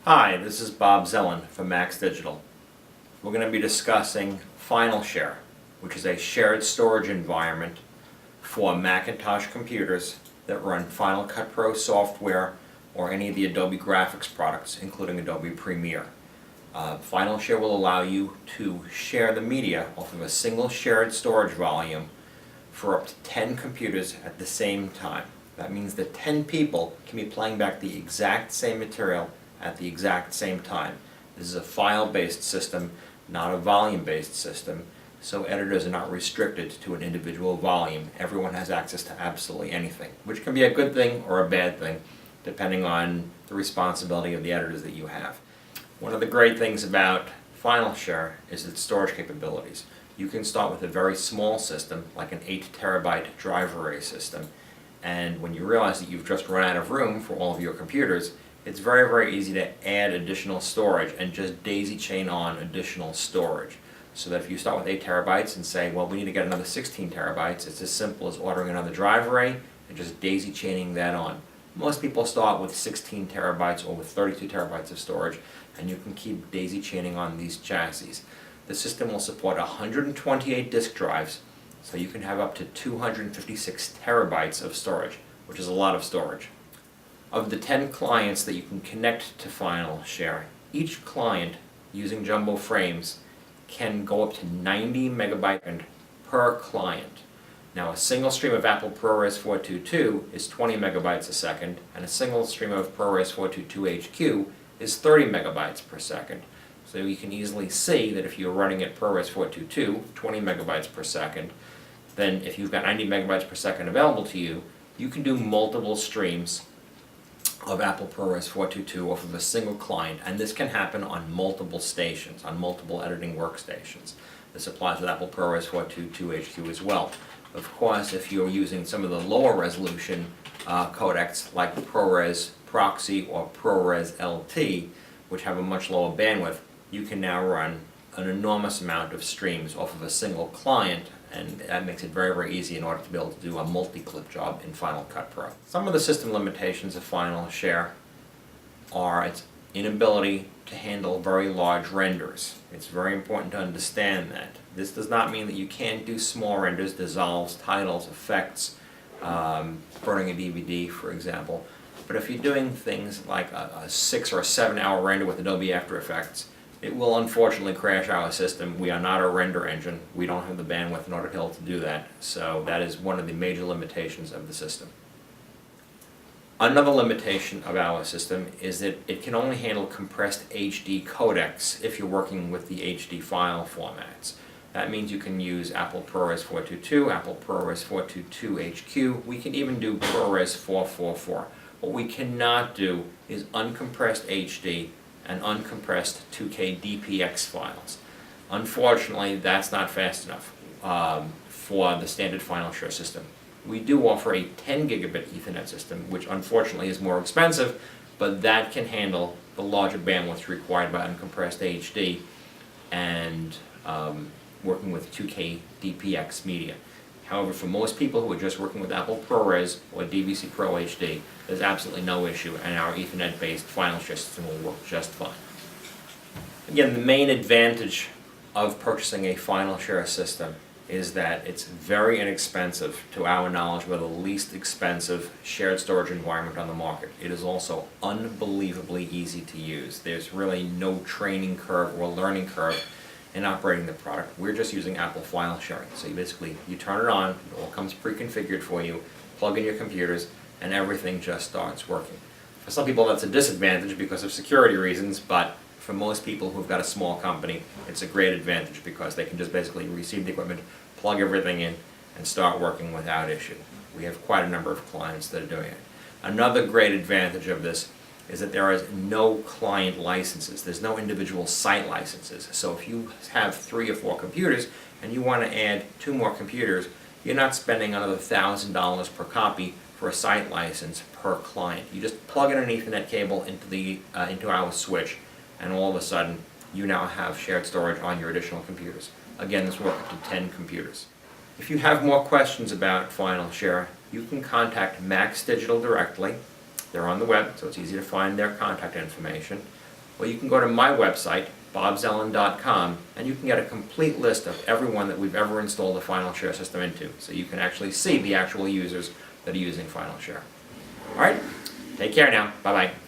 Hi, this is Bob Zellen from Maxx Digital. We're going to be discussing FileShare, which is a shared storage environment for Macintosh computers that run Final Cut Pro software or any of the Adobe graphics products, including Adobe Premiere. FileShare will allow you to share the media off of a single shared storage volume for up to 10 computers at the same time. That means that 10 people can be playing back the exact same material at the exact same time. This is a file-based system, not a volume-based system, so editors are not restricted to an individual volume. Everyone has access to absolutely anything, which can be a good thing or a bad thing, depending on the responsibility of the editors that you have. One of the great things about FileShare is its storage capabilities. You can start with a very small system, like an 8 terabyte drive array system, and when you realize that you've just run out of room for all of your computers, it's very, very easy to add additional storage and just daisy chain on additional storage. So that if you start with 8 terabytes and say, well, we need to get another 16 terabytes, it's as simple as ordering another drive array and just daisy chaining that on. Most people start with 16 terabytes or with 32 terabytes of storage, and you can keep daisy chaining on these chassis. The system will support 128 disk drives, so you can have up to 256 terabytes of storage, which is a lot of storage. Of the 10 clients that you can connect to FileShare, each client using jumbo frames can go up to 90 megabytes per client. Now, a single stream of Apple ProRes 422 is 20 megabytes a second, and a single stream of ProRes 422 HQ is 30 megabytes per second. So you can easily see that if you're running at ProRes 422, 20 megabytes per second, then if you've got 90 megabytes per second available to you, you can do multiple streams of Apple ProRes 422 off of a single client, and this can happen on multiple stations, on multiple editing workstations. This applies with Apple ProRes 422 HQ as well. Of course, if you're using some of the lower resolution codecs like ProRes Proxy or ProRes LT, which have a much lower bandwidth, you can now run an enormous amount of streams off of a single client, and that makes it very, very easy in order to be able to do a multi-clip job in Final Cut Pro. Some of the system limitations of FileShare are its inability to handle very large renders. It's very important to understand that. This does not mean that you can't do small renders, dissolves, titles, effects, burning a DVD, for example. But if you're doing things like a 6 or 7 hour render with Adobe After Effects, it will unfortunately crash our system. We are not a render engine. We don't have the bandwidth in order to be able to do that. So that is one of the major limitations of the system. Another limitation of our system is that it can only handle compressed HD codecs if you're working with the HD file formats. That means you can use Apple ProRes 422, Apple ProRes 422 HQ. We can even do ProRes 444. What we cannot do is uncompressed HD and uncompressed 2K DPX files. Unfortunately, that's not fast enough for the standard FileShare system. We do offer a 10 gigabit Ethernet system, which unfortunately is more expensive, but that can handle the larger bandwidth required by uncompressed HD and working with 2K DPX media. However, for most people who are just working with Apple ProRes or DVC Pro HD, there's absolutely no issue, and our Ethernet-based FileShare system will work just fine. Again, the main advantage of purchasing a FileShare system is that it's very inexpensive. To our knowledge, we're the least expensive shared storage environment on the market. It is also unbelievably easy to use. There's really no training curve or learning curve in operating the product. We're just using Apple file sharing. So you turn it on, it all comes pre-configured for you, plug in your computers, and everything just starts working. For some people that's a disadvantage because of security reasons, but for most people who've got a small company, it's a great advantage because they can just basically receive the equipment, plug everything in, and start working without issue. We have quite a number of clients that are doing it. Another great advantage of this is that there is no client licenses. There's no individual site licenses. So if you have 3 or 4 computers and you want to add 2 more computers, you're not spending another $1,000 per copy for a site license per client. You just plug in an Ethernet cable into our switch, and all of a sudden you now have shared storage on your additional computers. Again, this will work up to 10 computers. If you have more questions about FileShare, you can contact Maxx Digital directly. They're on the web, so it's easy to find their contact information. or you can go to my website, bobzellen.com, and you can get a complete list of everyone that we've ever installed a Final Share system into, so you can actually see the actual users that are using Final Share. All right, take care now. Bye-bye.